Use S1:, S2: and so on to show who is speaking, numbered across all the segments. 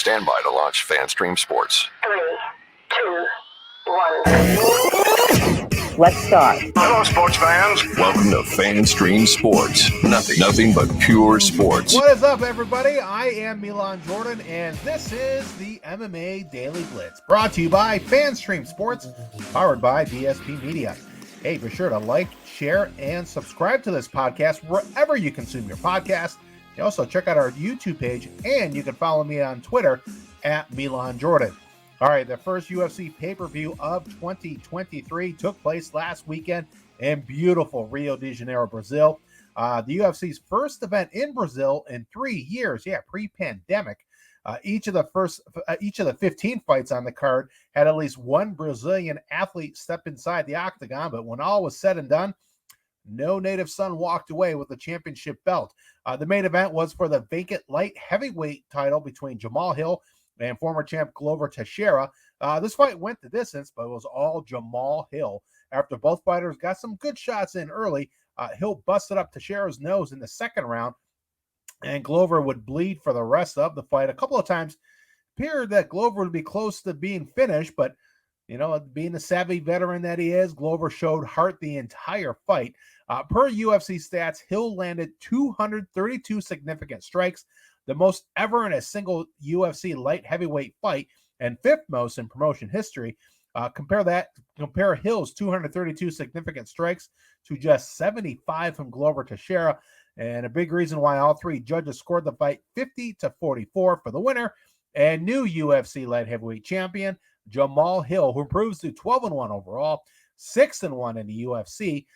S1: Stand by to launch FanStream Sports.
S2: 3, 2, 1. Let's start.
S1: Hello, sports fans. Welcome to FanStream Sports. Nothing but pure sports.
S3: What is up, everybody? I am Milan Jordan, and this is the MMA Daily Blitz, brought to you by FanStream Sports, powered by DSP Media. Hey, be sure to like, share, and subscribe to this podcast wherever you consume your podcast. You also check out our YouTube page, and you can follow me on Twitter at Milan Jordan. All right, the first UFC pay-per-view of 2023 took place last weekend in beautiful Rio de Janeiro, Brazil. The UFC's first event in Brazil in 3 years, pre-pandemic. Each of the 15 fights on the card had at least one Brazilian athlete step inside the octagon, but when all was said and done, no native son walked away with the championship belt. The main event was for the vacant light heavyweight title between Jamal Hill and former champ Glover Teixeira. This fight went the distance, but it was all Jamal Hill. After both fighters got some good shots in early, Hill busted up Teixeira's nose in the second round, and Glover would bleed for the rest of the fight. A couple of times, appeared that Glover would be close to being finished, but being the savvy veteran that he is, Glover showed heart the entire fight. Per UFC stats, Hill landed 232 significant strikes, the most ever in a single UFC light heavyweight fight, and fifth most in promotion history. Compare Hill's 232 significant strikes to just 75 from Glover Teixeira, and a big reason why all three judges scored the fight 50-44 for the winner and new UFC light heavyweight champion Jamal Hill, who improves to 12-1 overall, 6-1 in the UFC.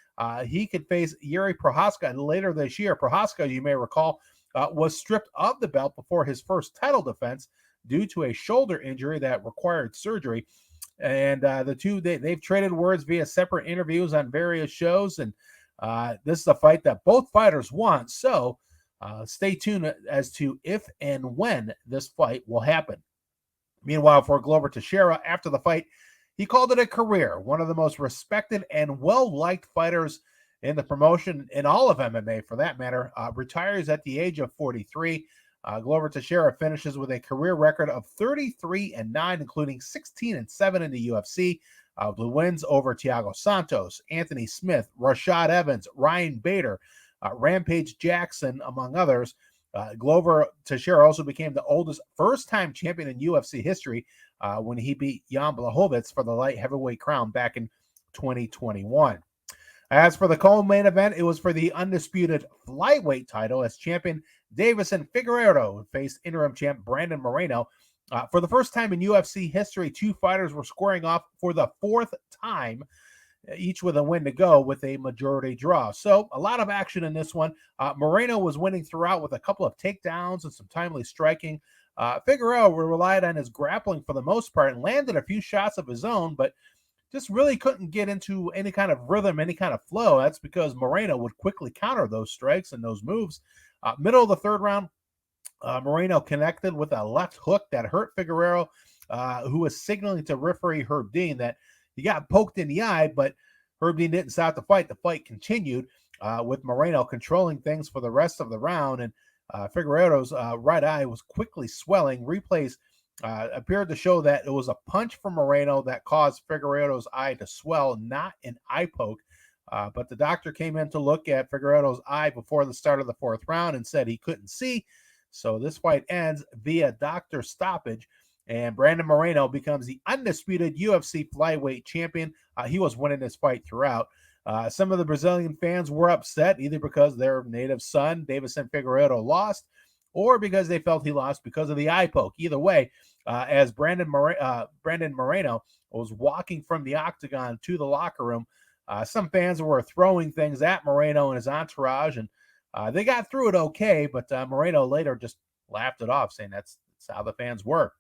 S3: He could face Yuri Prochazka later this year. Prochazka, you may recall, was stripped of the belt before his first title defense due to a shoulder injury that required surgery. And the two, they've traded words via separate interviews on various shows, and this is a fight that both fighters want. So stay tuned as to if and when this fight will happen. Meanwhile, for Glover Teixeira, after the fight, he called it a career. One of the most respected and well-liked fighters in the promotion, in all of MMA for that matter, retires at the age of 43. Glover Teixeira finishes with a career record of 33-9, including 16-7 in the UFC. The wins over Thiago Santos, Anthony Smith, Rashad Evans, Ryan Bader, Rampage Jackson, among others. Glover Teixeira also became the oldest first-time champion in UFC history when he beat Jan Blachowicz for the light heavyweight crown back in 2021. As for the co-main event, it was for the undisputed flyweight title as champion Davison Figueiredo faced interim champ Brandon Moreno. For the first time in UFC history, two fighters were squaring off for the fourth time, each with a win to go with a majority draw. So a lot of action in this one. Moreno was winning throughout with a couple of takedowns and some timely striking. Figueiredo relied on his grappling for the most part and landed a few shots of his own, but just really couldn't get into any kind of rhythm, any kind of flow. That's because Moreno would quickly counter those strikes and those moves. Middle of the third round, Moreno connected with a left hook that hurt Figueiredo, who was signaling to referee Herb Dean that he got poked in the eye, but Herb Dean didn't stop the fight. The fight continued with Moreno controlling things for the rest of the round, and Figueiredo's right eye was quickly swelling. Replays appeared to show that it was a punch from Moreno that caused Figueiredo's eye to swell, not an eye poke. But the doctor came in to look at Figueiredo's eye before the start of the fourth round and said he couldn't see. So this fight ends via doctor stoppage, and Brandon Moreno becomes the undisputed UFC flyweight champion. He was winning this fight throughout. Some of the Brazilian fans were upset, either because their native son, Davison Figueiredo, lost, or because they felt he lost because of the eye poke. Either way, as Brandon Moreno was walking from the octagon to the locker room, some fans were throwing things at Moreno and his entourage, and they got through it okay, but Moreno later just laughed it off, saying that's how the fans were.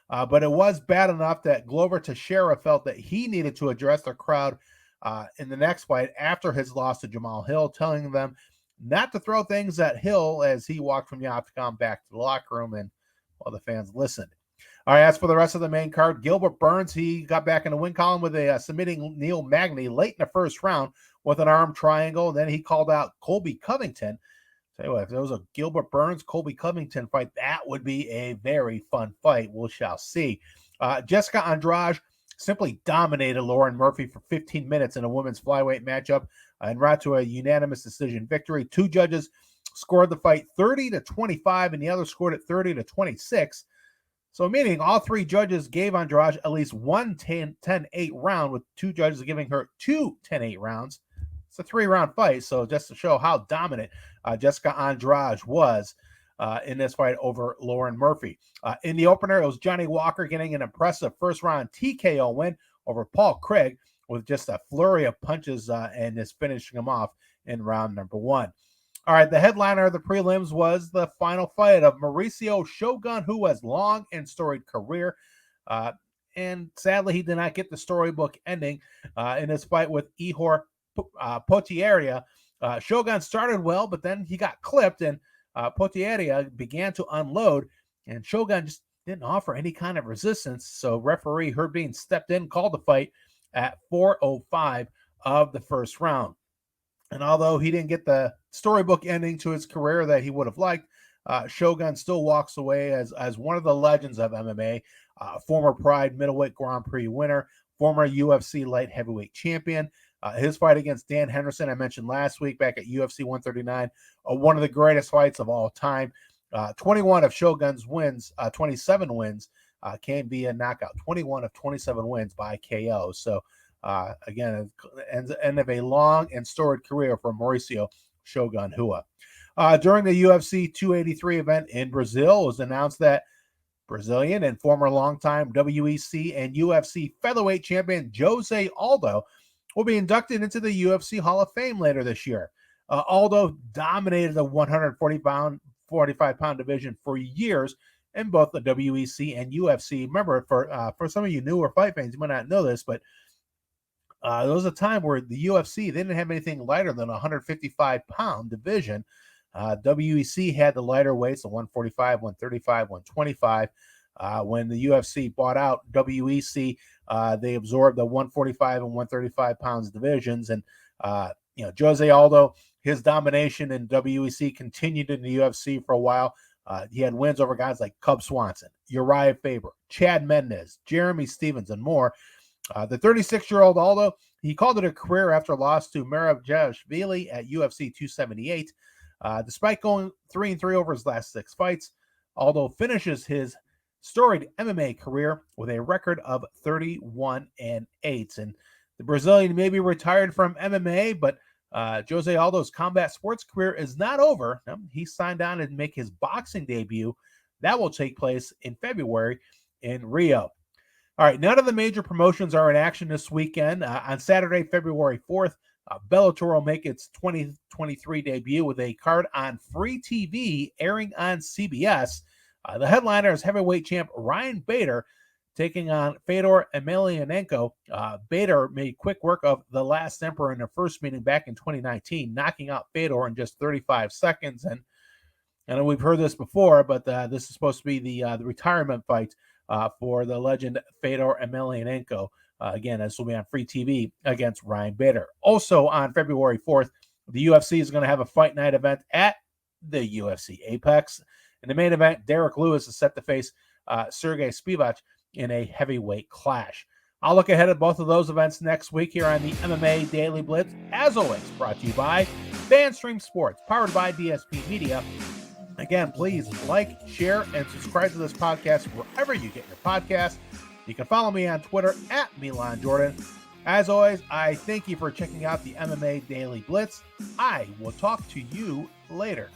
S3: But it was bad enough that Glover Teixeira felt that he needed to address the crowd in the next fight after his loss to Jamal Hill, telling them not to throw things at Hill as he walked from the octagon back to the locker room, and the fans listened. All right, as for the rest of the main card, Gilbert Burns, he got back in the win column with a submitting Neil Magny late in the first round with an arm triangle. Then he called out Colby Covington Tell you what, if there was a Gilbert Burns, Colby Covington fight, that would be a very fun fight. We shall see. Jessica Andrade simply dominated Lauren Murphy for 15 minutes in a women's flyweight matchup and route to a unanimous decision victory. Two judges scored the fight 30-25, and the other scored it 30-26. So meaning all three judges gave Andrade at least one 10-8 round, with two judges giving her two 10-8 rounds. It's a 3-round fight, so just to show how dominant Jessica Andrade was in this fight over Lauren Murphy. In the opener, it was Johnny Walker getting an impressive first-round TKO win over Paul Craig with just a flurry of punches and just finishing him off in round number 1. All right, the headliner of the prelims was the final fight of Mauricio Shogun, who has long and storied career. And sadly, he did not get the storybook ending in his fight with Ihor Potieria. Shogun started well, but then he got clipped, and Potieria began to unload, and Shogun just didn't offer any kind of resistance. So referee Herb Dean stepped in, called the fight at 4:05 of the first round. And although he didn't get the storybook ending to his career that he would have liked, Shogun still walks away as one of the legends of MMA, former Pride middleweight Grand Prix winner, former UFC light heavyweight champion. His fight against Dan Henderson, I mentioned last week back at UFC 139, one of the greatest fights of all time. 21 of Shogun's wins, 27 wins came via knockout. 21 of 27 wins by KO. So again, end of a long and storied career for Mauricio Shogun Rua. During the UFC 283 event in Brazil, it was announced that Brazilian and former longtime WEC and UFC featherweight champion Jose Aldo will be inducted into the UFC Hall of Fame later this year. Aldo dominated the 145-pound division for years in both the WEC and UFC. Remember, for some of you newer fight fans, you might not know this, but there was a time where the UFC, they didn't have anything lighter than a 155-pound division. WEC had the lighter weights, the 145, 135, 125. When the UFC bought out WEC, they absorbed the 145 and 135 pounds divisions. And, Jose Aldo, his domination in WEC continued in the UFC for a while. He had wins over guys like Cub Swanson, Uriah Faber, Chad Mendez, Jeremy Stevens, and more. The 36-year-old Aldo, he called it a career after a loss to Marabjashvili at UFC 278. Despite going 3-3 over his last 6 fights, Aldo finishes his storied MMA career with a record of 31-8. And the Brazilian may be retired from MMA, but Jose Aldo's combat sports career is not over. He signed on to make his boxing debut. That will take place in February in Rio. All right, none of the major promotions are in action this weekend. On Saturday, February 4th, Bellator will make its 2023 debut with a card on free TV airing on CBS. The headliner is heavyweight champ Ryan Bader taking on Fedor Emelianenko. Bader made quick work of the Last Emperor in their first meeting back in 2019, knocking out Fedor in just 35 seconds. And I know we've heard this before, but this is supposed to be the retirement fight for the legend Fedor Emelianenko. Again, this will be on free TV against Ryan Bader. Also on February 4th, the UFC is going to have a fight night event at the UFC Apex. In the main event, Derek Lewis is set to face Sergey Spivak in a heavyweight clash. I'll look ahead at both of those events next week here on the MMA Daily Blitz. As always, brought to you by FanStream Sports, powered by DSP Media. Again, please like, share, and subscribe to this podcast wherever you get your podcasts. You can follow me on Twitter at Milan Jordan. As always, I thank you for checking out the MMA Daily Blitz. I will talk to you later.